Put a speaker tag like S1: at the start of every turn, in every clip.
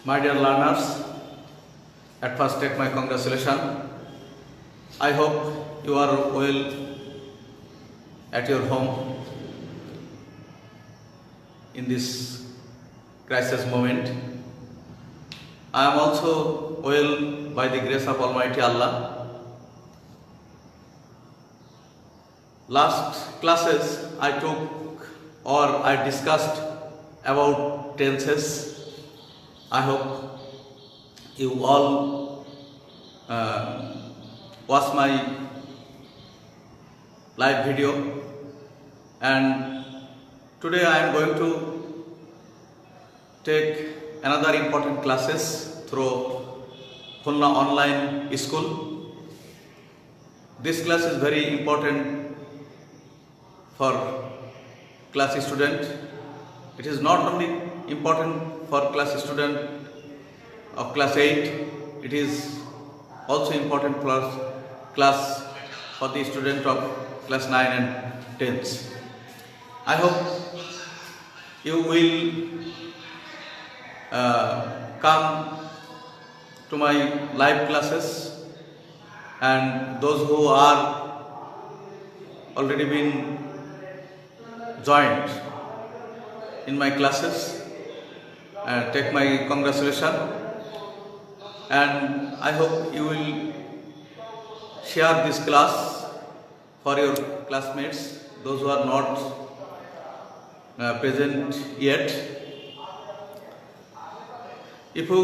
S1: My dear learners, at first take my congratulations. I hope you are well at your home in this crisis moment. I am also well by the grace of Almighty Allah. Last classes I took or I discussed about tenses. I hope you all watch my live video, and today I am going to take another important classes through Khulna online school. This class is very important for class student. It is not only important for class student of class 8, it is also important for class for the student of class 9 and 10th. I hope you will come to my live classes, and those who are already been joined in my classes, take my congratulations, and I hope you will share this class for your classmates, those who are not present yet. If you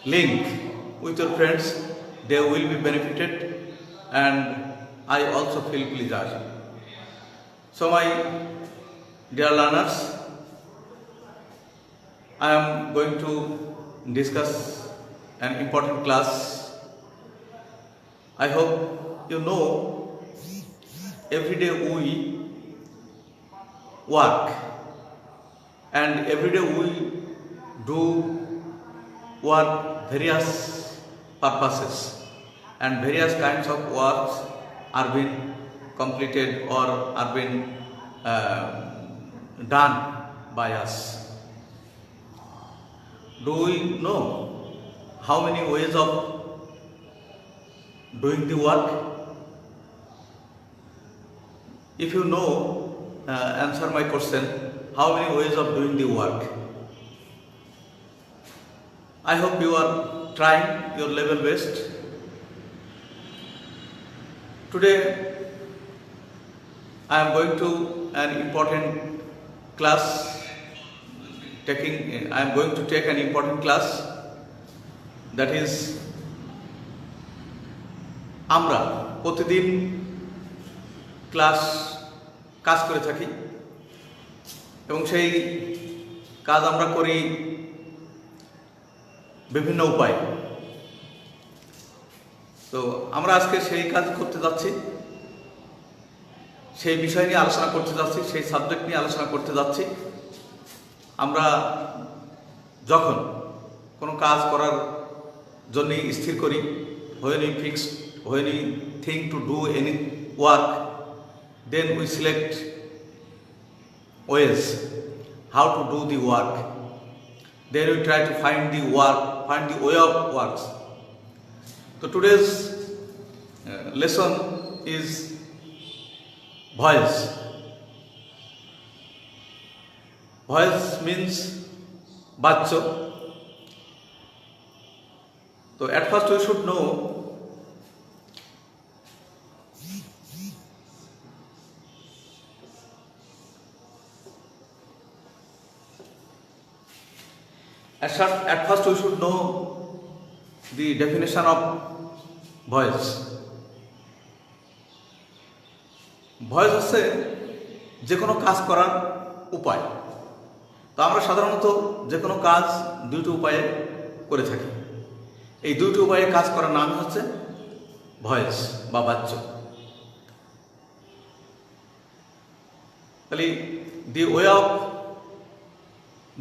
S1: link with your friends, they will be benefited, and I also feel pleasure. So my dear learners, I am going to discuss an important class. I hope you know every day we work, and every day we do work various purposes, and various kinds of works are being completed or are being done by us. Do we know how many ways of doing the work? If you know, answer my question, how many ways of doing the work? I hope you are trying your level best. Today I am going to an important class. I am going to take an important class, that is আমরা প্রতিদিন কাজ করে থাকি, এবং সেই কাজ আমরা করি বিভিন্ন উপায়ে। তো আমরা আজকে সেই কাজ করতে যাচ্ছি, সেই বিষয় নিয়ে আলোচনা করতে যাচ্ছি, সেই সাবজেক্ট নিয়ে আলোচনা করতে যাচ্ছি। আমরা যখন কোনো কাজ করার জন্য স্থির করি, when we think to do any work, then we select ways how to do the work. Then we try to find the way of works. So today's lesson is voice. Voice means bachcho. So at first we should know the definition of voice. Voice হচ্ছে যে কোনো কাজ করার উপায়। তো আমরা সাধারণত যে কোনো কাজ দুইটি উপায়ে করে থাকি। এই দুইটি উপায়ে কাজ করার নাম হচ্ছে ভয়েস বা বাচ্য। তাহলে the way of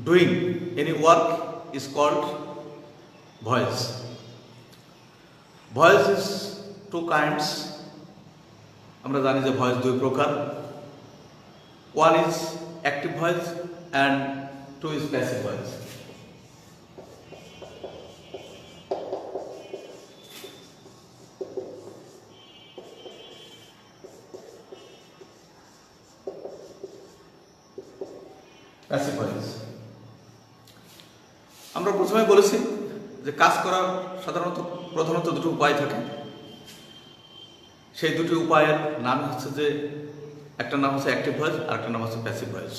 S1: doing any work is called voice. Voice is two kinds. আমরা জানি যে ভয়েস দুই প্রকার। One is active voice and 2 is passive voice. Passive voice. আমরা প্রথমে বলেছি যে কাজ করার প্রধানত দুটো উপায় থাকে। সেই দুটি উপায়ের নাম হচ্ছে যে একটা নাম হচ্ছে অ্যাক্টিভ ভয়েস আর একটা নাম হচ্ছে প্যাসিভ ভয়েস।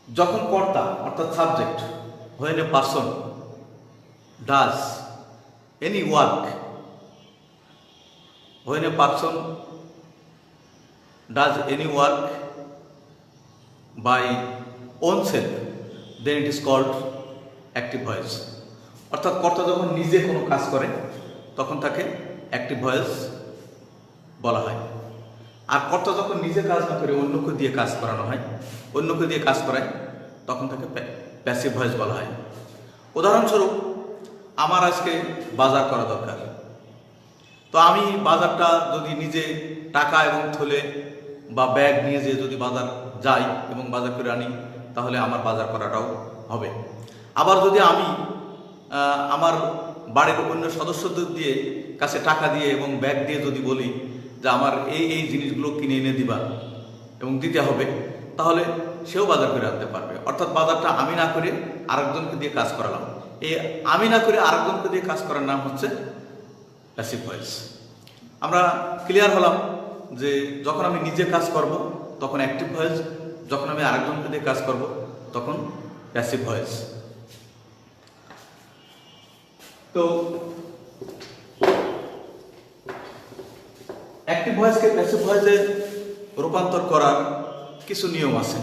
S1: যখন কর্তা অর্থাৎ subject when a person does any work, when a person does any work by own self, then it is called active voice. অর্থাৎ কর্তা যখন নিজে কোনো কাজ করে তখন তাকে অ্যাক্টিভ ভয়েস বলা হয়। আর কর্তা যখন নিজে কাজ না করে অন্যকে দিয়ে কাজ করানো হয়, অন্যকে দিয়ে কাজ করায়, তখন তাকে প্যাসিভ ভয়েস বলা হয়। উদাহরণস্বরূপ, আমার আজকে বাজার করা দরকার, তো আমি বাজারটা যদি নিজে টাকা এবং থলে বা ব্যাগ নিয়ে যেয়ে যদি বাজার যাই এবং বাজার করে আনি, তাহলে আমার বাজার করাটাও হবে। আবার যদি আমি আমার বাড়ির অন্য সদস্যদের দিয়ে কাছে টাকা দিয়ে এবং ব্যাগ দিয়ে যদি বলি যে আমার এই জিনিসগুলো কিনে এনে দিবা এবং দিতে হবে, তাহলে সেও বাজার করে আনতে পারবে। অর্থাৎ বাজারটা আমি না করে আরেকজনকে দিয়ে কাজ করালাম। এই আমি না করে আরেকজনকে দিয়ে কাজ করার নাম হচ্ছে প্যাসিভ ভয়েস। আমরা ক্লিয়ার হলাম যে যখন আমি নিজে কাজ করব তখন অ্যাক্টিভ ভয়েস, যখন আমি আরেকজনকে দিয়ে কাজ করব তখন প্যাসিভ ভয়েস। তো অ্যাক্টিভ ভয়েসকে প্যাসিভ ভয়েসে রূপান্তর করার কিছু নিয়ম আছে,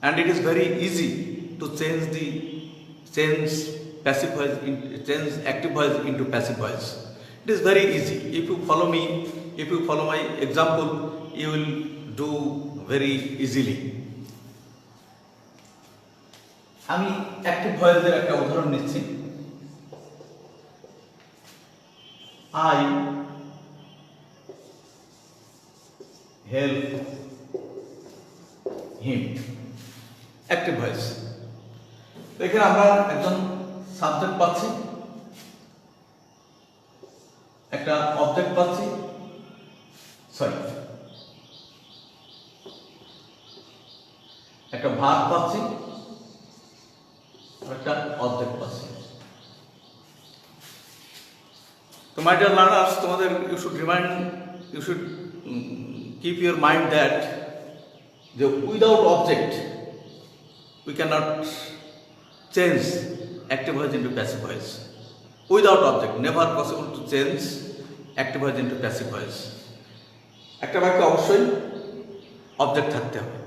S1: and it is very easy to change active voice into passive voice. It is very easy. If you follow me, if you follow my example, you will do very easily. আমি active ভয়েসের একটা উদাহরণ নিচ্ছি। I help him. Active voice. এখানে আমরা একজন subject পাচ্ছি, একটা অবজেক্ট পাচ্ছি, একটা ভার্ব পাচ্ছি, একটা অবজেক্ট পাচ্ছি। তো মাই ডিয়ার লার্নার্স, তোমাদের you should keep your mind that without object we cannot change active voice into passive voice. Without object, never possible to change active voice into passive voice. একটা বাক্যে অবশ্যই object থাকতে হবে।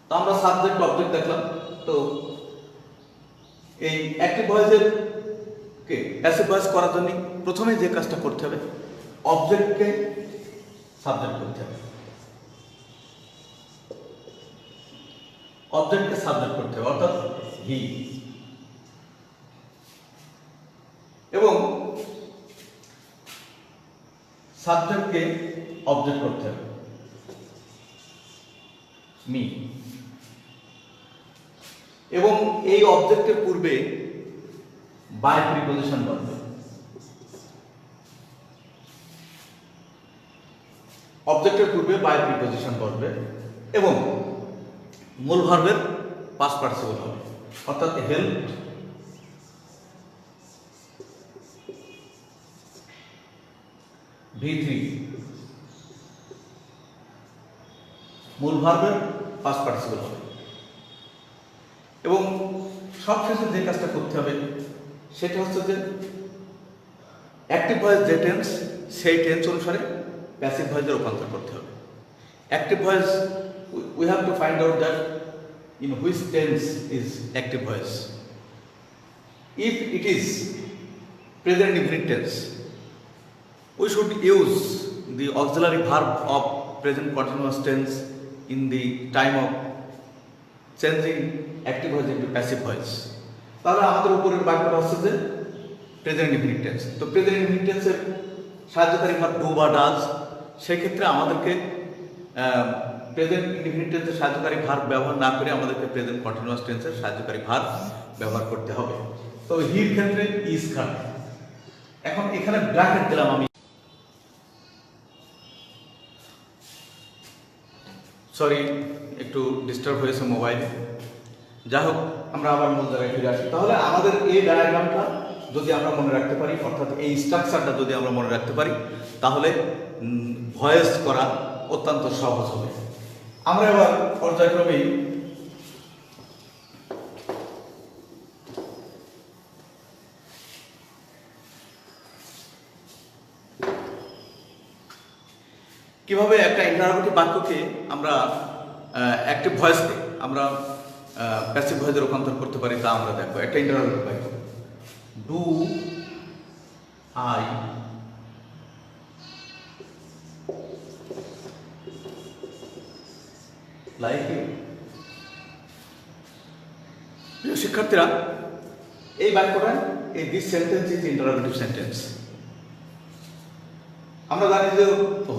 S1: তো আমরা subject object দেখলাম। তো এই অ্যাক্টিভ ভয়েসের প্যাসিভ ভয়েস করার জন্য প্রথমে যে কাজটা করতে হবে, অবজেক্টকে সাবজেক্ট করতে হবে, অবজেক্টকে সাবজেক্ট করতে হবে, অর্থাৎ হি, এবং সাবজেক্টকে অবজেক্ট করতে হবে, মি, এবং এই অবজেক্টের পূর্বে বাই প্রিপজিশন বসবে। অবজেক্টের পূর্বে বাই প্রিপজিশন বসবে এবং মূল ভার্বের পাস্ট পার্টিসিপল হবে, অর্থাৎ হেল্প, V3 মূল ভার্বের পাস্ট পার্টিসিপল হবে। এবং সবশেষে যে কাজটা করতে হবে সেটা হচ্ছে যে অ্যাক্টিভ ভয়েস যে টেন্স, সেই টেন্স অনুসারে প্যাসিভ ভয়েসে রূপান্তর করতে হবে। Active voice, we have to find out that in which tense is active voice. If it is present indefinite tense, we should use the auxiliary verb of present continuous tense in the time of changing active voice into passive voice. তাহলে আমাদের উপরের বাক্যটা হচ্ছে যে present indefinite tense. তো present indefinite টেন্সের সাহায্যকারী verb do বা ডাজ, সেই ক্ষেত্রে আমাদেরকে প্রেজেন্ট ইনডিফিনিট টেন্সের সাহায্যকারী ভার্ব ব্যবহার না করে আমাদেরকে প্রেজেন্ট কন্টিনিউয়াস টেন্সের সাহায্যকারী ভার্ব ব্যবহার করতে হবে। তো হির ক্ষেত্রে ইজ খাবে। এখন এখানে ব্র্যাকেট দিলাম আমি, সরি একটু ডিস্টার্ব হয়েছে মোবাইল। যাই হোক, আমরা আবার মূল জায়গায় ফিরে আসি। তাহলে আমাদের এই ডায়াগ্রামটা যদি আমরা মনে রাখতে পারি, অর্থাৎ এই স্ট্রাকচারটা যদি আমরা মনে রাখতে পারি, তাহলে ভয়েস করা অত্যন্ত সহজ হবে। আমরা এবার পর্যায়ক্রমেই কিভাবে একটা ইন্টারোগেটিভ বাক্যকে আমরা অ্যাক্টিভ ভয়েসকে আমরা প্যাসিভ ভয়েসে রূপান্তর করতে পারি তা আমরা দেখবো। একটা ইন্টারোগেটিভ বাক্য, ডু আই লাইক ইউ। প্রিয় শিক্ষার্থীরা, এই বাক্যটা, এই this sentence is interrogative sentence. আমরা জানি যে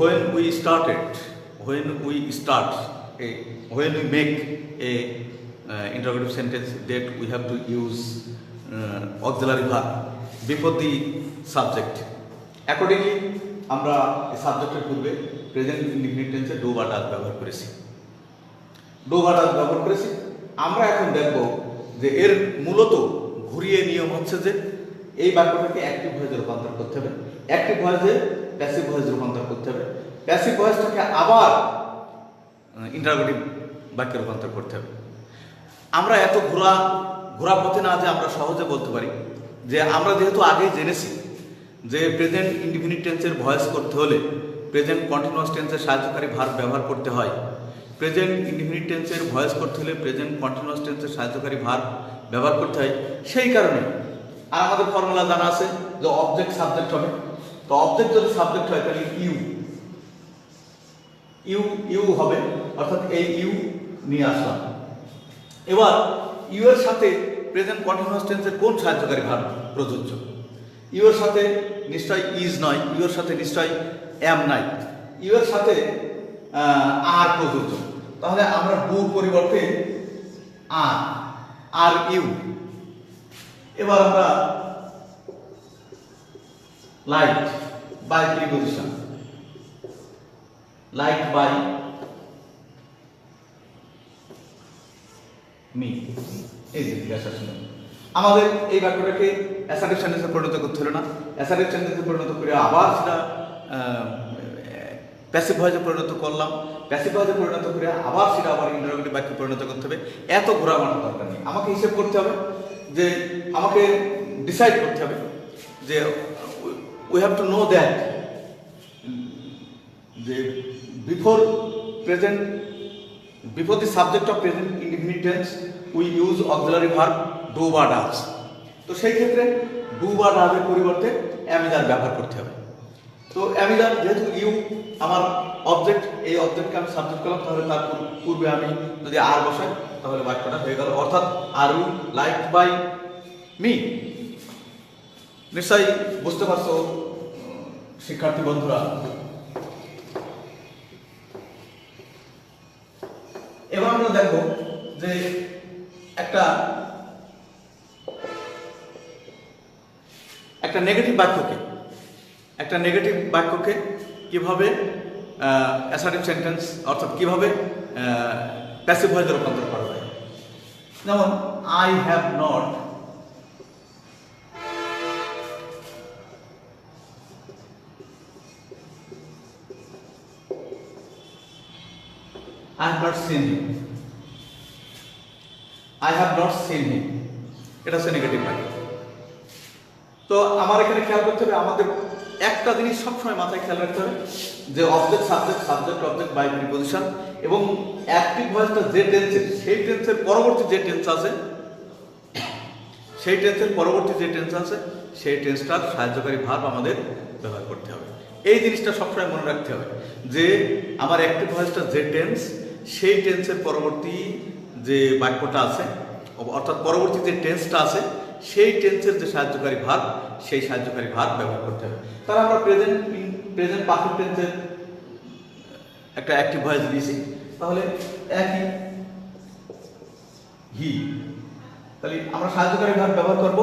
S1: when we start when we make a interrogative sentence, that we have to use auxiliary verb before the subject. Accordingly, আমরা এই সাবজেক্টের পূর্বে প্রেজেন্ট ইনডিফিনিট টেন্সে ডু বা ডাজ ব্যবহার করেছি। আমরা এখন দেখব যে এর মূলত ঘুরিয়ে নিয়ম হচ্ছে যে এই বাক্যটাকে অ্যাক্টিভ ভয়েসে রূপান্তর করতে হবে, অ্যাক্টিভ ভয়েসে প্যাসিভ ভয়েসে রূপান্তর করতে হবে, প্যাসিভ ভয়েসটাকে আবার ইন্টারোগেটিভ বাক্যে রূপান্তর করতে হবে। আমরা এত ঘোরা পথে না যে আমরা সহজে বলতে পারি যে আমরা যেহেতু আগেই জেনেছি যে প্রেজেন্ট ইনডিফিনিট টেন্সের ভয়েস করতে হলে প্রেজেন্ট কন্টিনিউয়াস টেন্সের সাহায্যকারী ভার্ব ব্যবহার করতে হয়, প্রেজেন্ট ইনডিফিনিট টেন্সের ভয়েস করতে হলে প্রেজেন্ট কন্টিনিউয়াস টেন্সের সাহায্যকারী ভার্ব ব্যবহার করতে হয়। সেই কারণে আর আমাদের ফর্মুলা জানা আছে যে অবজেক্ট সাবজেক্ট হবে। তো অবজেক্ট যদি সাবজেক্ট হয় তাহলে ইউ হবে, অর্থাৎ এই ইউ নিয়ে আসলাম। এবার ইউ এর সাথে প্রেজেন্ট কন্টিনিউয়াস টেন্সের কোন সাহায্যকারী ভার্ব প্রযোজ্য? ইউ এর সাথে নিশ্চয় ইজ নয়, ইউ এর সাথে নিশ্চয় এম নাই, ইউ এর সাথে আর প্রযোজ্য। তাহলে আমরা ডু পরিবর্তে আর ইউ। এবার আমরা like by preposition, like by me. এই যে আমাদের এই বাক্যটাকে অ্যাসার্টিভ সেন্টেন্সে পরিণত করতে হলো না, অ্যাসার্টিভ সেন্টেন্সে পরিণত করে আবার সেটা প্যাসিভ ভয়েসে পরিণত করলাম, প্যাসিভ ভয়েসে পরিণত করে আবার সেটা আবার ইন্টারোগেটিভ বাক্যে পরিণত করতে হবে। এত ঘোরা মারার দরকার নেই। আমাকে হিসেব করতে হবে, যে আমাকে ডিসাইড করতে হবে যে we have to know that before the subject of present indefinite tense we use auxiliary verb do বা does। তো সেই ক্ষেত্রে do বা does এর পরিবর্তে am is are ব্যবহার করতে হবে। তো am is are যেহেতু ইউ আমার অবজেক্ট, এই অবজেক্টকে আমি সাবজেক্ট করলাম, তাহলে তার পূর্বে আমি যদি আর বসাই তাহলে বাক্যটা হয়ে গেল, অর্থাৎ are you liked by me. নিশ্চয়ই বুঝতে পারছো শিক্ষার্থী বন্ধুরা। এবার আমরা দেখব যে একটা নেগেটিভ বাক্যকে কিভাবে অ্যাসার্টিভ সেন্টেন্স অর্থাৎ কিভাবে প্যাসিভ ভয়েসে রূপান্তর করা যায়। যেমন I have not I have not seen him। এটা হচ্ছে নেগেটিভ বাক্য। তো আমার এখানে খেয়াল করতে হবে, আমাদের একটা জিনিস সবসময় মাথায় খেয়াল রাখতে হবে যে object subject object by preposition এবং অ্যাক্টিভ ভয়েসটা যে টেন্সের, সেই টেন্সের পরবর্তী যে টেন্স আছে, সেই টেন্সটার সাহায্যকারী ভার্ব আমাদের ব্যবহার করতে হবে। এই জিনিসটা সবসময় মনে রাখতে হবে যে আমার অ্যাক্টিভ ভয়েসটা যে টেন্স, সেই টেন্সের পরবর্তী যে বাক্যটা আছে অর্থাৎ পরবর্তী যে টেন্সটা আছে, সেই টেন্সের যে সাহায্যকারী ভার্ব, সেই সাহায্যকারী ভার্ব ব্যবহার করতে হবে। তাহলে আমরা প্রেজেন্ট পারফেক্ট টেন্সের একটা অ্যাক্টিভ ভয়েস দিয়েছি, তাহলে একই হি, তাহলে আমরা সাহায্যকারী ভার্ব ব্যবহার করব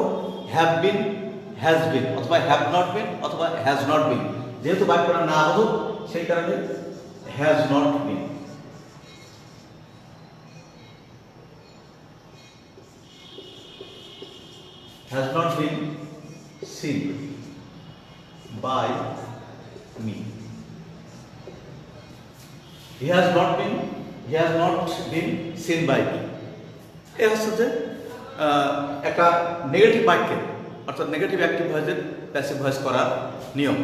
S1: হ্যাভ বিন, হ্যাজ বিন, অথবা হ্যাভ নট বিন, অথবা হ্যাজ নট বিন। যেহেতু বাক্যটা না বোধক সেই কারণে has not been. has not been seen by me. He has not been seen by me. এই হচ্ছে যে একটা নেগেটিভ বাক্যের, অর্থাৎ নেগেটিভ অ্যাক্টিভ ভয়েসের প্যাসিভ ভয়েস করার নিয়ম।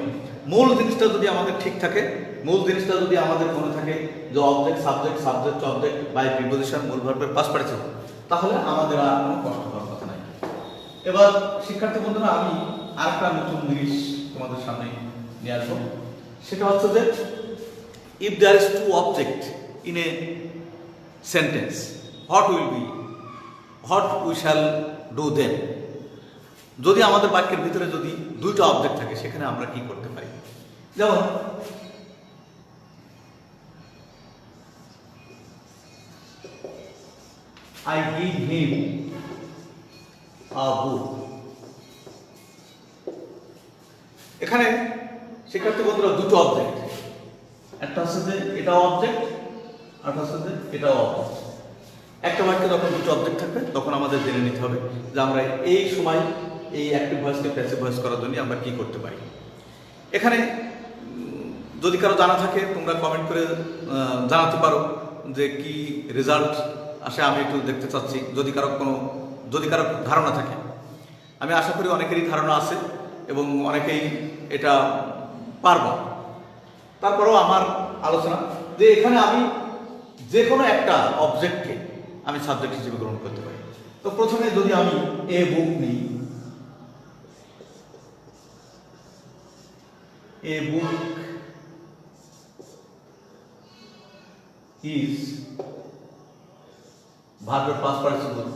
S1: মূল জিনিসটা যদি আমাদের ঠিক থাকে, মূল জিনিসটা যদি আমাদের মনে থাকে যে object subject, subject object by preposition মূল ভার্বের পাস্ট পার্টিসিপল, তাহলে আমাদের আর কোনো কষ্ট হওয়ার কথা নাই। এবার শিক্ষার্থী বন্ধুরা, আমি আরেকটা নতুন জিনিস তোমাদের সামনে নিয়ে আসবো। সেটা হচ্ছে যে if there is two object in a sentence, what we shall do then. যদি আমাদের বাক্যের ভিতরে যদি দুইটা অবজেক্ট থাকে, সেখানে আমরা কি করতে পারি? যেমন I give him a book. এখানে শিক্ষার্থী বন্ধুরা দুটো অবজেক্ট, একটা হচ্ছে যে এটাও অবজেক্ট, আর হচ্ছে যে এটাও অবজেক্ট। একটা বাক্যে যখন দুটো অবজেক্ট থাকবে তখন আমাদের জেনে নিতে হবে যে আমরা এই সময় এই অ্যাক্টিভ ভয়েসকে প্যাসিভ ভয়েস করার জন্য আমরা কি করতে পারি। এখানে যদি কারো জানা থাকে তোমরা কমেন্ট করে জানাতে পারো যে কি রেজাল্ট আসে, আমি একটু দেখতে চাচ্ছি। যদি কারো ধারণা থাকে, আমি আশা করি অনেকেরই ধারণা আছে এবং অনেকেই এটা পারবো। তারপরেও আমার আলোচনা যে এখানে আমি যে কোনো একটা অবজেক্টকে আমি সাবজেক্ট হিসেবে গ্রহণ করতে পারি। তো প্রথমে যদি আমি এ বুক নিই, এ বুক ইজ ভার্বের past participle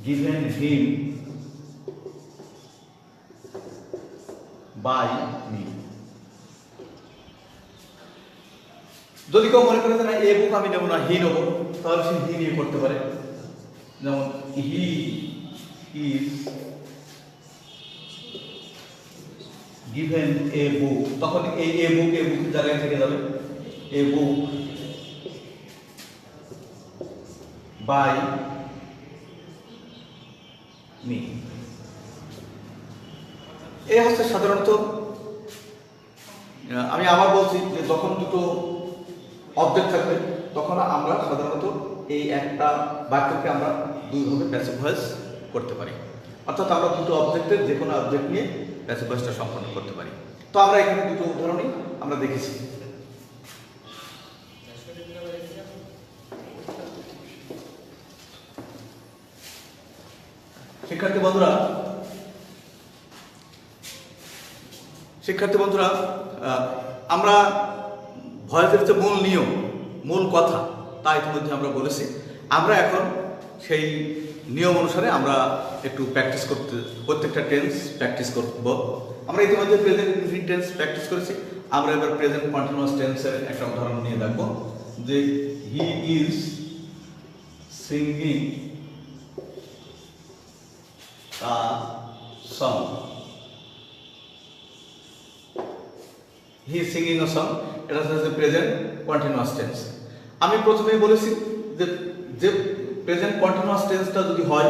S1: given him by me। যদি কেউ মনে করে না এ বুক আমি নেব না, হি নেব, তাহলে সে হি নিয়ে করতে পারে। যেমন he is given a book, তখন এই এ বুক জায়গায় থেকে যাবে এ বুক by me। এই হচ্ছে সাধারণত, আমি আবার বলছি যে যখন দুটো অবজেক্ট থাকবে তখন আমরা সাধারণত এই একটা বাক্যকে আমরা দুইভাবে প্যাসিভ ভয়েস করতে পারি। অর্থাৎ আমরা দুটো অবজেক্টের যে কোনো অবজেক্ট নিয়ে প্যাসিভ ভয়েসটা সম্পন্ন করতে পারি। তো আমরা এখানে দুটো উদাহরণই আমরা দেখেছি। শিক্ষার্থী বন্ধুরা, আমরা ভয়েসের যে মূল নিয়ম, মূল কথা, তা ইতিমধ্যে আমরা বলেছি। আমরা এখন সেই নিয়ম অনুসারে আমরা একটু প্র্যাকটিস করতে, প্রত্যেকটা টেন্স প্র্যাকটিস করব। আমরা ইতিমধ্যে প্রেজেন্ট ইনফিনিট টেন্স প্র্যাকটিস করেছি। আমরা এবার প্রেজেন্ট কন্টিনিউয়াস টেন্সের একটা উদাহরণ নিয়ে দেখব যে he is singing a song. He is singing a song. এটা হচ্ছে প্রেজেন্ট কন্টিনিউয়াস টেন্স। আমি প্রথমেই বলেছি যে প্রেজেন্ট কন্টিনিউয়াস টেন্সটা যদি হয়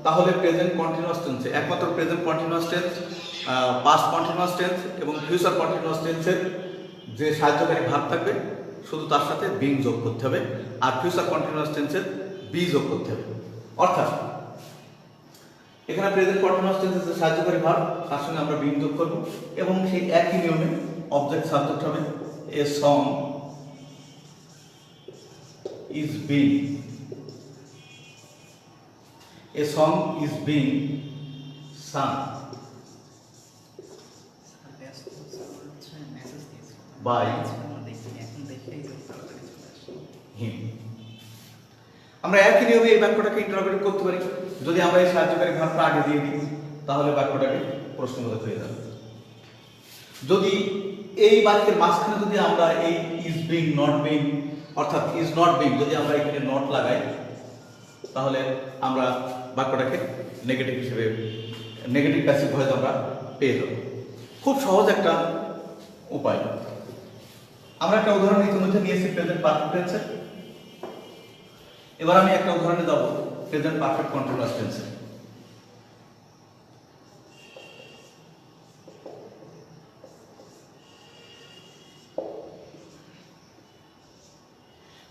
S1: তাহলে প্রেজেন্ট কন্টিনিউয়াস টেন্সে একমাত্র present continuous tense, past continuous tense এবং ফিউচার কন্টিনিউয়াস টেন্সের যে সাহায্যকারী ভার্ব থাকবে শুধু তার সাথে বিং যোগ করতে হবে, আর ফিউচার কন্টিনিউয়াস টেন্সের বি যোগ করতে হবে। অর্থাৎ এখানে প্রেজেন্ট কন্টিনিউয়াস টেন্সের যে সাহায্যকারী ভার্ব তার সঙ্গে আমরা বিং যোগ করব এবং সেই একই নিয়মে অবজেক্ট সাবজেক্ট হবে a song is being, a song is being sung by him. আমরা একই নিয়মে এই বাক্যটাকে ইন্টারপ্রেট করতে পারি। যদি আমরা এই সাহায্যকারী ভার্বটা আগে দিয়ে দিই তাহলে বাক্যটাকে প্রশ্নবোধক হয়ে যাবে। যদি এই বাক্যের মাঝখানে যদি আমরা এই ইজ বিং নট বিং অর্থাৎ ইজ নট বিং যদি আমরা এখানে নট লাগাই তাহলে আমরা বাক্যটাকে নেগেটিভ হিসেবে নেগেটিভ প্যাসিভ ভয়েস আমরা পেয়ে যাব। খুব সহজ একটা উপায়। আমরা একটা উদাহরণ ইতিমধ্যে নিয়েছি প্রেজেন্ট পারফেক্ট টেন্সের। এবার আমি একটা উদাহরণে যাব প্রেজেন্ট পারফেক্ট কন্টিনিউয়াস টেন্সের।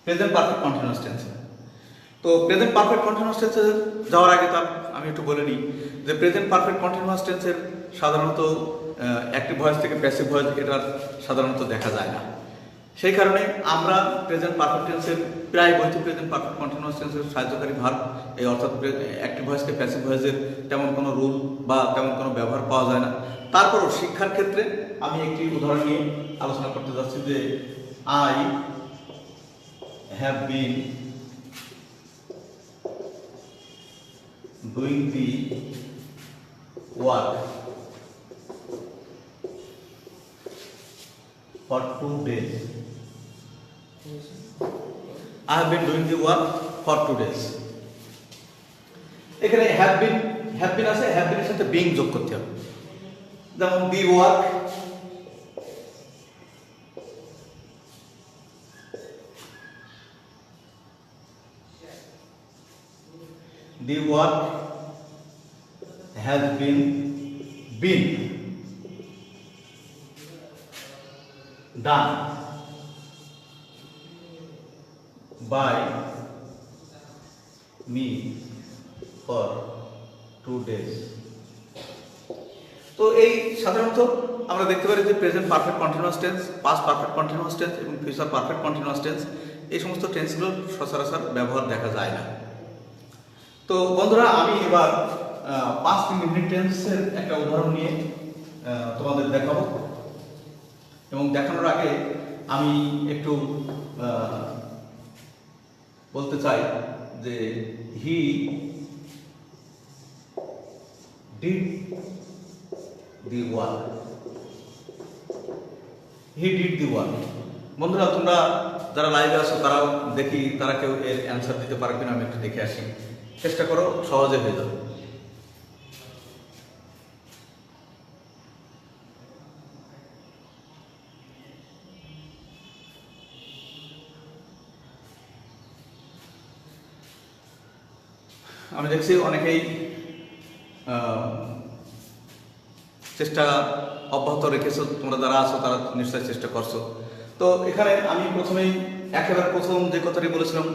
S1: Present perfect continuous tense. তো প্রেজেন্ট পারফেক্ট কন্টিনিউয়াস টেন্সে যাওয়ার আগে তার আমি একটু বলে নিই যে প্রেজেন্ট পারফেক্ট কন্টিনিউয়াস টেন্সের সাধারণত অ্যাক্টিভ ভয়েস থেকে প্যাসিভ ভয়েস এটার সাধারণত দেখা যায় না। সেই কারণে আমরা প্রেজেন্ট পারফেক্ট টেন্সের প্রায় বইতে প্রেজেন্ট পারফেক্ট কন্টিনিউয়াস টেন্সের সাহায্যকারী ভার্ব এই অর্থাৎ অ্যাক্টিভ ভয়েসকে প্যাসিভ ভয়েসের তেমন কোনো রুল বা তেমন কোনো ব্যবহার পাওয়া যায় না। তারপরও শিক্ষার ক্ষেত্রে আমি একটি উদাহরণ নিয়ে আলোচনা করতে যাচ্ছি যে I have been doing the work for 2 days. I have been doing the work for 2 days. এখানে have been আছে, have been এর সাথে being যোগ করতে হবে। যেমন the work the work has been done by me for 2 days. তো এই সাধারণত আমরা দেখতে পারি যে present perfect continuous tense, past perfect continuous tense এবং ফিউচার পারফেক্ট কন্টিনিউয়াস টেন্স এই সমস্ত টেন্সগুলোর সচরাচর ব্যবহার দেখা যায় না। তো বন্ধুরা আমি এবার পাস্ট ইনডিফিনিট টেন্সের একটা উদাহরণ নিয়ে তোমাদের দেখাবো এবং দেখানোর আগে আমি একটু বলতে চাই যে he did the work. He did the work. বন্ধুরা তোমরা যারা লাইভে আছো তারাও দেখি তারা কেউ এর অ্যান্সার দিতে পারে কিনা আমি একটু দেখে আসি। চেষ্টা করো, সহজে হয়ে যাবে। আমি দেখছি অনেকেই চেষ্টা অব্যাহত রেখেছো, তোমরা যারা আছো তারা নিশ্চয়ই চেষ্টা করছো। তো এখানে আমি প্রথমেই একেবারে প্রথম যে কথাটি বলেছিলাম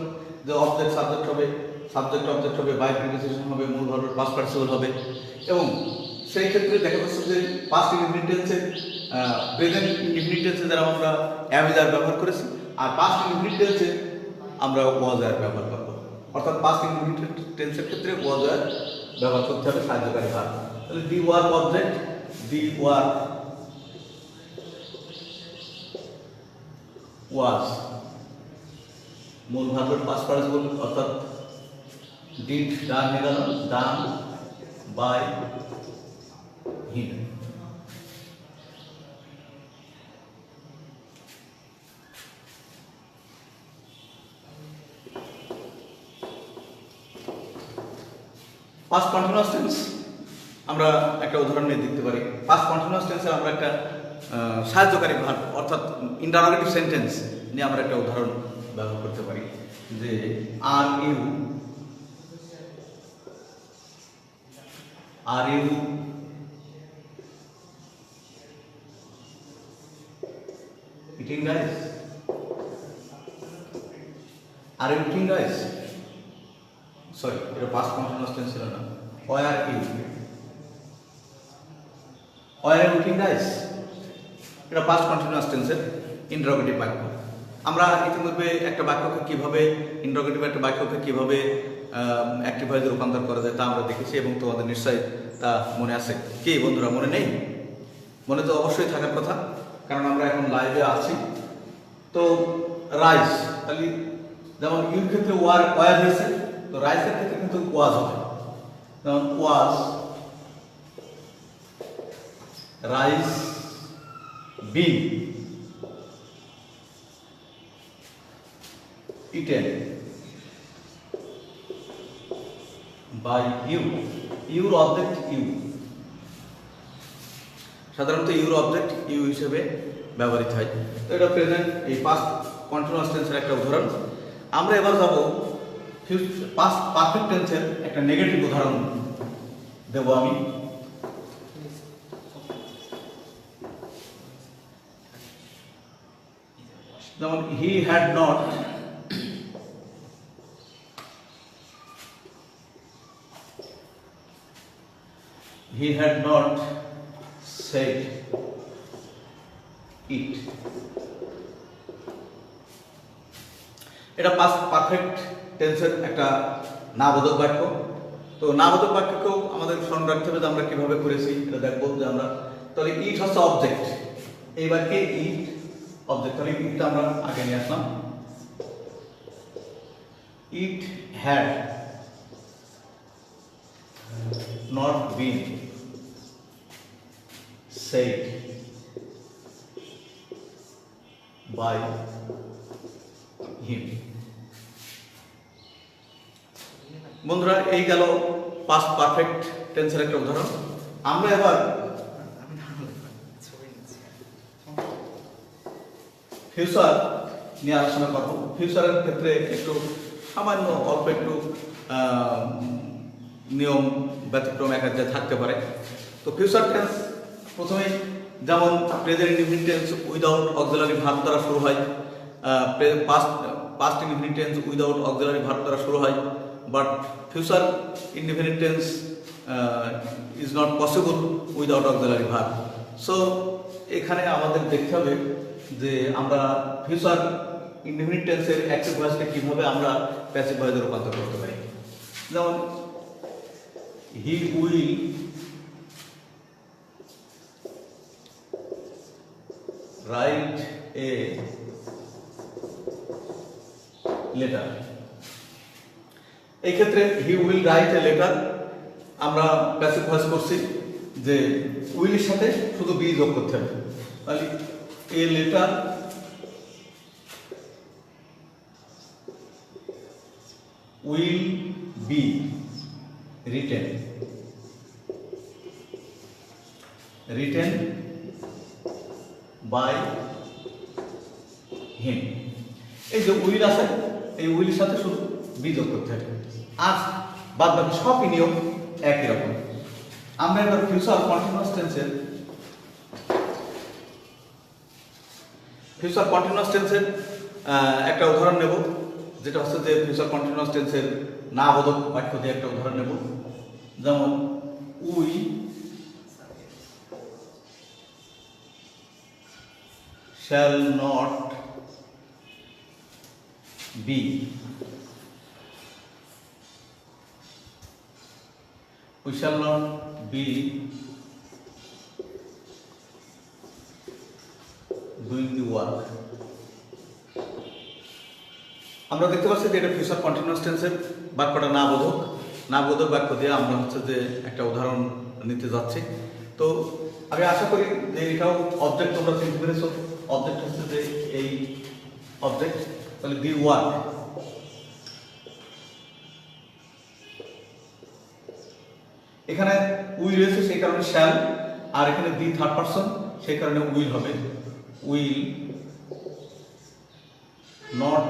S1: যে অবজেক্ট সাবজেক্ট হবে, সাবজেক্ট অবজেক্ট হবে, বাই প্রিপোজিশন হবে, মূল ভার্বের পাস্ট পার্টিসিপল হবে এবং সেই ক্ষেত্রে দেখা যাচ্ছে যে পাস্ট ইনডিফিনিট টেন্সে প্রেজেন্ট ইনডিফিনিট টেন্সে যারা আমরা অ্যাজ আর ব্যবহার করেছি আর পাস্ট ইনডিফিনিট টেন্সে আমরা ওয়াজ আর ব্যবহার করব। অর্থাৎ পাস্ট ইনডিফিনিট টেন্সের ক্ষেত্রে ওয়াজ আর ব্যবহার করতে হবে সাহায্যকারী ভার্ব। তাহলে the work object, the work was, মূল ভার্বের পাস্ট পার্টিসিপল অর্থাৎ ডিড ডান হয়ে গেল, done by him. Past continuous tense আমরা একটা উদাহরণ নিয়ে দেখতে পারি। পাস্ট কন্টিনিউয়াস টেন্সের আমরা একটা সাহায্যকারী ভার্ব অর্থাৎ ইন্টারোগেটিভ সেন্টেন্স নিয়ে আমরা একটা উদাহরণ ব্যবহার করতে পারি যে are you eating rice? Are you eating rice? Sorry, এটা past continuous tense ছিল না। Where are you? Where are you eating rice? এটা past continuous tense এর ইন্টারোগেটিভ বাক্য। আমরা ইতিমধ্যে একটা বাক্যকে কিভাবে ইন্টারোগেটিভ একটা বাক্যকে কিভাবে অ্যাক্টিভ ভয়েসে রূপান্তর করা যায় তা আমরা দেখেছি এবং তোমাদের নিশ্চয়ই তা মনে আছে। কি বন্ধুরা, মনে নেই? মনে তো অবশ্যই থাকার কথা, কারণ আমরা এখন লাইভে আছি। তো রাইস, তাহলে যেমন ইউর ক্ষেত্রে ওয়ার হয়েছে, তো রাইসের ক্ষেত্রে কিন্তু ওয়াজ হবে। যেমন was rice been eaten by you. Your object you, সাধারণত ইউর অবজেক্ট ইউ হিসেবে ব্যবহৃত হয়। তো এটা প্রেজেন্ট এই পাস্ট কন্টিনিউয়াস টেন্সের একটা উদাহরণ। আমরা এবার যাব পাস্ট পারফেক্ট টেন্সের একটা নেগেটিভ উদাহরণ দেব আমি। যেমন he had not said it. এটা পাস্ট পারফেক্ট টেন্সের একটা নাবোধক বাক্য। তো নাবোধক বাক্যকেও আমাদের স্মরণ রাখতে হবে যে আমরা কিভাবে করেছি এটা দেখবো যে আমরা। তাহলে ইট হচ্ছে অবজেক্ট, এই বাক্যে ইট অবজেক্ট, তাহলে ইটটা আমরা আগে নিয়ে আসলাম। It had not been said by him. বন্ধুরা, এই গেল পাস্ট পারফেক্ট টেন্সের একটা উদাহরণ। আমরা এবার ফিউচার নিয়ে আলোচনা করব। ফিউচারের ক্ষেত্রে একটু সামান্য অল্প একটু নিয়ম ব্যতিক্রম এক জায়গায় থাকতে পারে। তো ফিউচার টেন্স প্রথমেই যেমন present indefinite tense without auxiliary verb দ্বারা শুরু হয়, past indefinite tense without auxiliary verb দ্বারা শুরু হয়, but future indefinite tense is not possible without auxiliary verb. So এখানে আমাদের দেখতে হবে যে আমরা ফিউচার ইনডিফিনিট টেন্সের অ্যাক্টিভ ভয়েসকে কীভাবে আমরা প্যাসিভ ভয়েসে রূপান্তর করতে পারি। যেমন he will write a letter. এই ক্ষেত্রে he will write a letter আমরা প্যাসিভ ভয়েস করছি যে উইলের সাথে শুধু বি যোগ করতে হবে। তাহলে a letter will be written by him. এই যে উইল আছে, এই উইলের সাথে শুধু বি যোগ করতে হবে, আর বাদ বাকি সবই নিয়ম একই রকম। আমরা এবার ফিউচার কন্টিনিউয়াস টেন্সের একটা উদাহরণ নেব, যেটা হচ্ছে যে ফিউচার কন্টিনিউয়াস টেন্সের না বোধক বাক্য দিয়ে একটা উদাহরণ নেব। যেমন we shall not be doing the work. আমরা দেখতে পাচ্ছি যে এটা ফিউচার কন্টিনিউয়াস টেন্সের বাক্যটা না বোধক বাক্য দিয়ে আমরা হচ্ছে যে একটা উদাহরণ নিতে যাচ্ছি। তো আমি আশা করি যে এটাও অবজেক্ট তোমরা চিনতে পেরেছো। অবজেক্ট হচ্ছে যে এই অবজেক্ট, তাহলে দি ওয়ার্ক। এখানে উই রয়েছে সেই কারণে শ্যাল, আর এখানে দি থার্ড পারসন সেই কারণে উইল হবে। Will not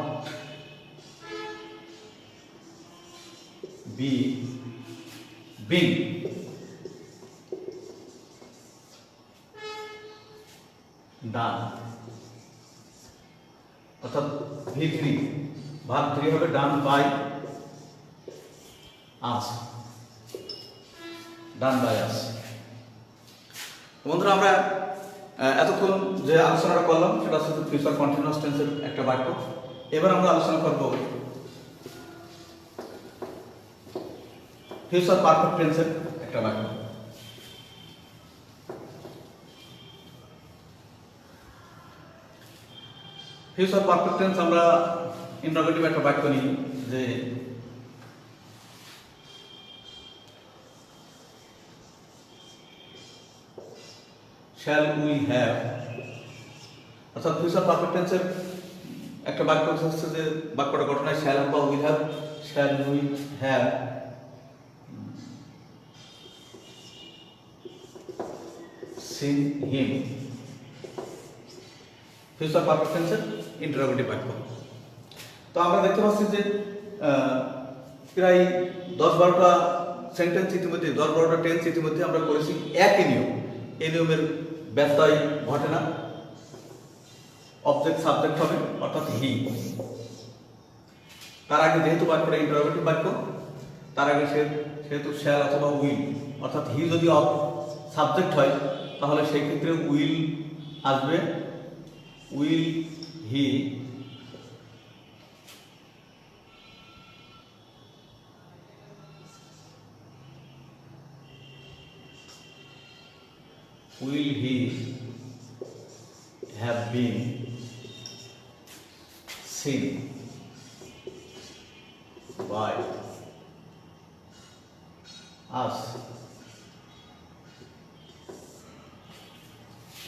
S1: be being done, অর্থাৎ V3 ভার্ব 3 হবে ডান বাই আস, বন্ধুরা আমরা এতক্ষণ যে আলোচনাটা করলাম সেটা হচ্ছে ফিউচার কন্টিনিউয়াস টেন্সের একটা বাক্য। এবার আমরা আলোচনা করব ফিউচার পারফেক্ট টেন্সের একটা বাক্য। ফিউচার পারফেক্ট টেন্স আমরা ইন্টারোগেটিভ একটা বাক্য নিই যে shall we have অর্থাৎ ফিউচার পারফেক্ট টেন্সের একটা বাক্য হচ্ছে যে বাক্যটা গঠন হয় শ্যাল বা will have, shall we have seen him, future perfect টেন্সের ইন্টারোগেটিভ বাক্য। তো আমরা দেখতে পাচ্ছি যে প্রায় 10-12টা সেন্টেন্স ইতিমধ্যে, 10-12টা টেন্স ইতিমধ্যে আমরা করেছি একই নিয়ম। এই নিয়মের ব্যত্যয় ঘটে না। অবজেক্ট সাবজেক্ট হবে অর্থাৎ হি। তার আগে যেহেতু বাক্যটা ইন্টারোগেটিভ বাক্য, তার আগে সেহেতু শ্যাল অথবা উইল, অর্থাৎ হি যদি সাবজেক্ট হয় তাহলে সেই ক্ষেত্রে উইল আসবে, will he have been seen by us?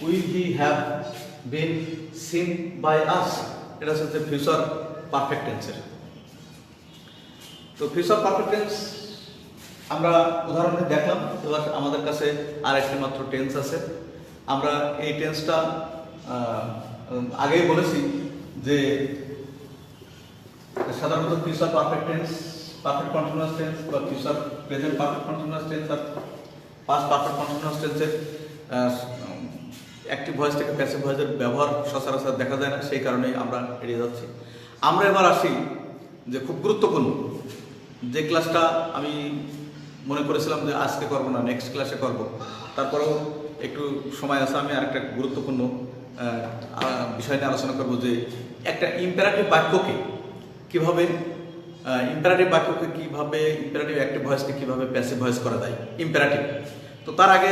S1: Will he have been seen by us? এটা হচ্ছে ফিউচার পারফেক্ট টেন্সের। তো ফিউচার পারফেক্ট টেন্স আমরা উদাহরণে দেখলাম। এবার আমাদের কাছে আর একটি মাত্র টেন্স আছে। আমরা এই টেন্সটা আগেই বলেছি যে সাধারণত future perfect tense, perfect continuous tense বা future present perfect continuous tense আর পাস্ট পারফেক্ট কন্টিনিউয়াস টেন্সের অ্যাক্টিভ ভয়েস থেকে প্যাসিভ ভয়েসের ব্যবহার সচরাচর দেখা যায় না, সেই কারণেই আমরা এড়িয়ে যাচ্ছি। আমরা এবার আসি যে খুব গুরুত্বপূর্ণ যে ক্লাসটা আমি মনে করেছিলাম যে আজকে করবো না, নেক্সট ক্লাসে করব, তারপরেও একটু সময় আছে, আমি আরেকটা গুরুত্বপূর্ণ বিষয় নিয়ে আলোচনা করব যে একটা ইম্পারেটিভ বাক্যকে কিভাবে ইম্পারেটিভ অ্যাক্টিভ ভয়েসকে কিভাবে প্যাসিভ ভয়েস করা যায় ইম্পারেটিভ। তো তার আগে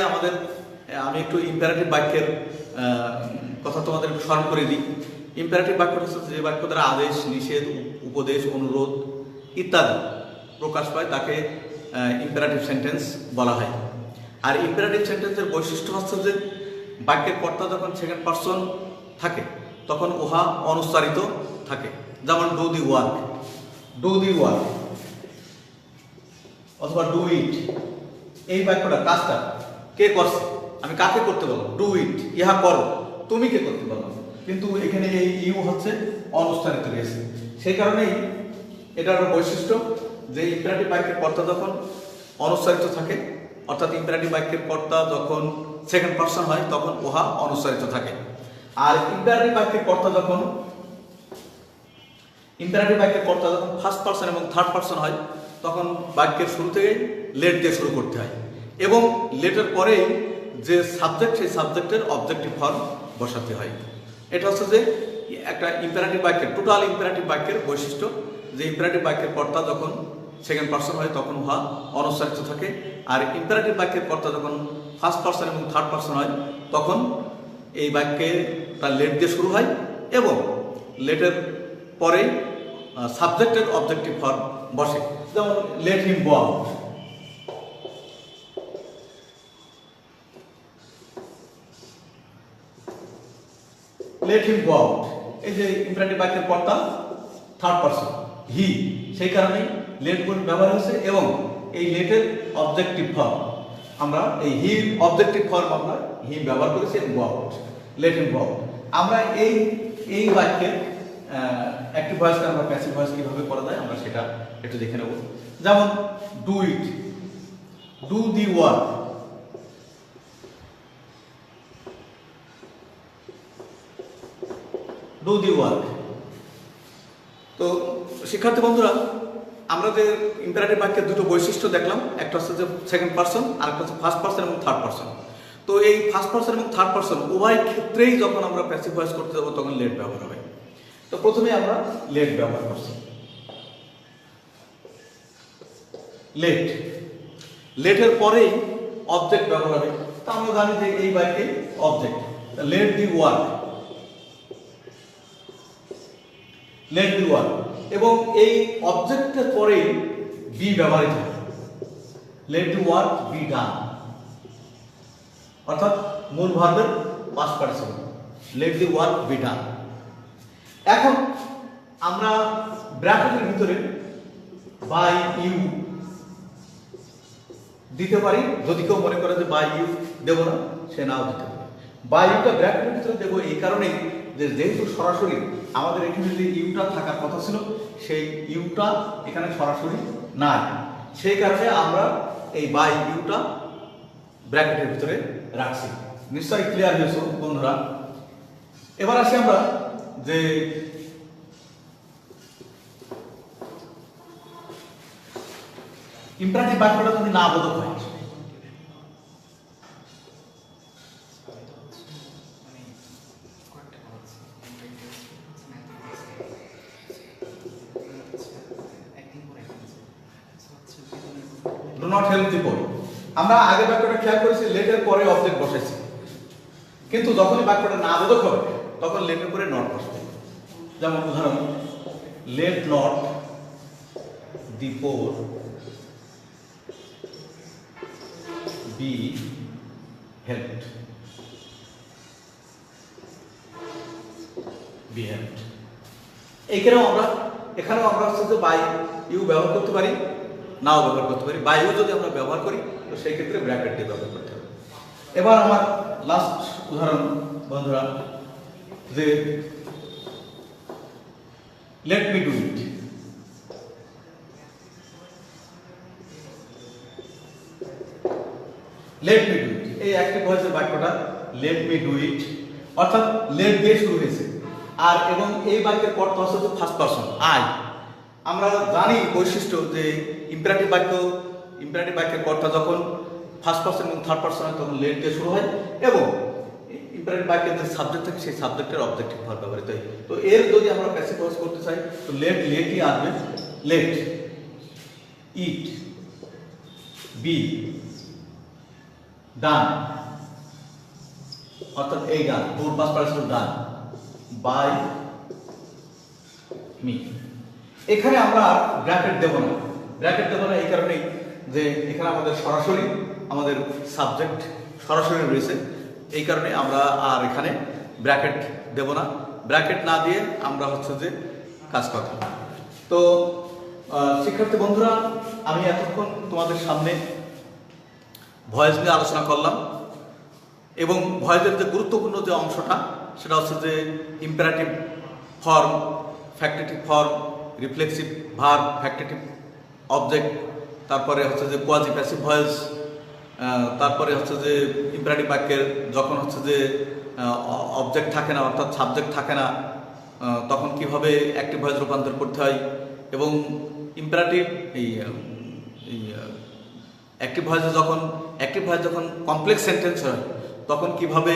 S1: আমি একটু ইম্পারেটিভ বাক্যের কথা তোমাদের একটু স্মরণ করে দিই। ইম্পারেটিভ বাক্যটা হচ্ছে যে বাক্য দ্বারা আদেশ, নিষেধ, উপদেশ, অনুরোধ ইত্যাদি প্রকাশ পায় তাকে ইম্পারেটিভ সেন্টেন্স বলা হয়। আর ইম্পারেটিভ সেন্টেন্সের বৈশিষ্ট্য হচ্ছে যে বাক্যের কর্তা যখন সেকেন্ড পারসন থাকে তখন উহা অনুচ্চারিত থাকে। যেমন ডু দি ওয়ার্ক, অথবা ডু ইট। এই বাক্যটা, কাজটা কে করছে, আমি কাকে করতে বললাম, ডু ইট, ইহা করো, তুমি কে করতে বললাম, কিন্তু এখানে এই ইউ হচ্ছে অনুচ্চারিত রয়েছে। সেই কারণেই এটার বৈশিষ্ট্য যে ইম্পারেটিভ বাক্যের কর্তা যখন অনুচ্চারিত থাকে, অর্থাৎ ইম্পারেটিভ বাক্যের কর্তা যখন সেকেন্ড পারসন হয় তখন উহা অনুচ্চারিত থাকে। আর ইম্পারেটিভ বাক্যের কর্তা যখন ফার্স্ট পারসন এবং থার্ড পারসন হয় তখন বাক্যের শুরু থেকে লেট দিয়ে শুরু করতে হয় এবং লেটের পরেই যে সাবজেক্ট, সেই সাবজেক্টের অবজেক্টিভ ফর্ম বসাতে হয়। এটা হচ্ছে যে একটা ইম্পারেটিভ বাক্যের, টোটাল ইম্পারেটিভ বাক্যের বৈশিষ্ট্য যে ইম্পারেটিভ বাক্যের কর্তা যখন সেকেন্ড পারসন হয় তখন উহা অনুচ্চারিত থাকে, আর ইম্পারেটিভ বাক্যের কর্তা যখন ফার্স্ট পারসন এবং থার্ড পারসন হয় তখন এই বাক্যটা লেট দিয়ে শুরু হয় এবং লেটের পরেই সাবজেক্টের অবজেক্টিভ ফর্ম বসে। যেমন let him go out, let him go out, এই যে ইম্পারেটিভ বাক্যের কর্তা থার্ড পারসন হি, সেই কারণেই লেট গুণ ব্যবহার হয়েছে এবং এই লেটের অবজেক্টিভ ফর্ম আমরা এই হির অবজেক্টিভ ফর্ম আমরা হিম ব্যবহার করেছি go out, let him go out. আমরা এই বাক্যের অ্যাক্টিভ ভয়েসকে আমরা প্যাসিভ ভয়েস কিভাবে করা যায় আমরা সেটা একটু দেখে নেব। যেমন do it, do the work, do the work. তো শিক্ষার্থী বন্ধুরা, আমরা যে ইম্পারেটিভ বাক্যের দুটো বৈশিষ্ট্য দেখলাম, একটা হচ্ছে যে সেকেন্ড পারসন আর একটা হচ্ছে ফার্স্ট পারসন এবং থার্ড পারসন। তো এই ফার্স্ট পারসন এবং থার্ড পারসন উভয় ক্ষেত্রেই যখন আমরা প্যাসিভ ভয়েস করতে যাবো তখন লেট ব্যবহার হবে। তো প্রথমে আমরা লেট ব্যবহার করছি। লেটের পরেই অবজেক্ট ব্যবহার হবে। তা আমরা জানি যে এই বাক্যে object let the work, late the work, এবং এই অবজেক্টের পরেই বি ব্যবহৃত হয়, late the work be done, অর্থাৎ মূল ভার্বের past participle late the work be done. এখন আমরা ব্র্যাকেটের ভিতরে বাই ইউ দিতে পারি, যদি কেউ মনে করে যে বাই ইউ দেবো না, সে নাও দিতে পারে। বাই ইউটা ব্র্যাকেটের ভিতরে দেবো এই কারণেই যে যেহেতু সরাসরি আমাদের এখানে যে ইউটা থাকার কথা ছিল সেই ইউটা এখানে সরাসরি নাই, সেই কারণে আমরা এই বাই ইউটা ব্র্যাকেটের ভিতরে রাখছি। নিশ্চয়ই ক্লিয়ার হয়েছে বন্ধুরা। এবার আসি আমরা যে ইম্পারেটিভ বাক্যটা যদি না বোধক হয়, ডু নট হেল্প দি পোর। আমরা আগে বাক্যটা খেয়াল করেছি লেটের পরে অবজেক্ট বসাইছি, কিন্তু যখনই বাক্যটা না বোধক হবে তখন লেটের পরে নট বসবে। যেমন উদাহরণ, let not the poor be helped, be helped. এখানেও আমরা হচ্ছে যে বাই ইউ ব্যবহার করতে পারি, নাও ব্যবহার করতে পারি। বাই ইউ যদি আমরা ব্যবহার করি তো সেই ক্ষেত্রে ব্র্যাকেট দিয়ে ব্যবহার করতে হবে। এবার আমার লাস্ট উদাহরণ বন্ধুরা, যে let me do it. Let me do it, এই অ্যাক্টিভ ভয়েসের বাক্যটা লেট মি ডু ইট, অর্থাৎ লেট দিয়ে শুরু হয়েছে, আর এবং এই বাক্যের কর্তা হচ্ছে যে ফার্স্ট পারসন আই। আমরা জানি বৈশিষ্ট্য যে ইম্পারেটিভ বাক্যের কর্তা যখন ফার্স্ট পারসন এবং থার্ড পারসন হয় তখন লেট দিয়ে শুরু হয়, এবং ইম্পারেটিভ বাক্যের যে সাবজেক্ট থাকে সেই সাবজেক্টের অবজেক্টিভ ভার্ব ব্যবহৃত হয়। তো এর যদি আমরা প্যাসিভ ভয়েস করতে চাই তো লেটই আসবে। লেট ইট বি ডান, অর্থাৎ এই done four past participle done by me. এখানে আমরা ব্র্যাকেট দেব না, এই কারণেই যে এখানে আমাদের সরাসরি আমাদের সাবজেক্ট সরাসরি রয়েছে, এই কারণে আমরা আর এখানে ব্র্যাকেট দেব না। ব্র্যাকেট না দিয়ে আমরা হচ্ছে যে কাজ করব। তো শিক্ষার্থী বন্ধুরা, আমি এতক্ষণ তোমাদের সামনে ভয়েস নিয়ে আলোচনা করলাম, এবং ভয়েসের যে গুরুত্বপূর্ণ যে অংশটা সেটা হচ্ছে যে imperative form, factitive form, reflexive verb, factitive object, তারপরে হচ্ছে যে কোয়াজি প্যাসিভ ভয়েস, তারপরে হচ্ছে যে ইম্পারেটিভ বাক্যের যখন হচ্ছে যে অবজেক্ট থাকে না অর্থাৎ সাবজেক্ট থাকে না তখন কিভাবে অ্যাক্টিভ ভয়েস রূপান্তর করতে হয়, এবং ইম্পারেটিভ অ্যাক্টিভ ভয়েস যখন কমপ্লেক্স সেন্টেন্স হয় তখন কিভাবে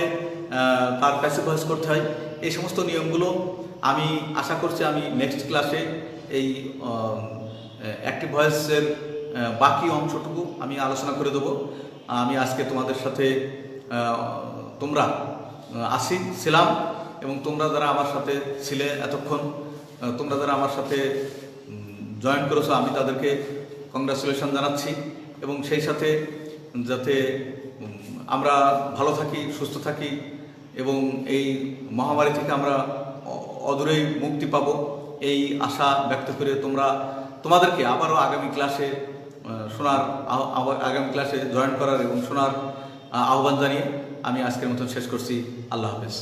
S1: তার প্যাসিভ ভয়েস করতে হয়, এই সমস্ত নিয়মগুলো আমি আশা করছি আমি নেক্সট ক্লাসে এই অ্যাক্টিভ ভয়েসের বাকি অংশটুকু আমি আলোচনা করে দেবো। আমি আজকে তোমাদের সাথে তোমরা ছিলাম, এবং তোমরা যারা আমার সাথে ছিলে এতক্ষণ, তোমরা যারা আমার সাথে জয়েন করেছো আমি তাদেরকে কংগ্রাচুলেশন জানাচ্ছি, এবং সেই সাথে যাতে আমরা ভালো থাকি, সুস্থ থাকি, এবং এই মহামারী থেকে আমরা অদূরেই মুক্তি পাব এই আশা ব্যক্ত করে তোমাদেরকে আবারও আগামী ক্লাসে জয়েন করার এবং শোনার আহ্বান জানিয়ে আমি আজকের মতন শেষ করছি। আল্লাহ হাফেজ।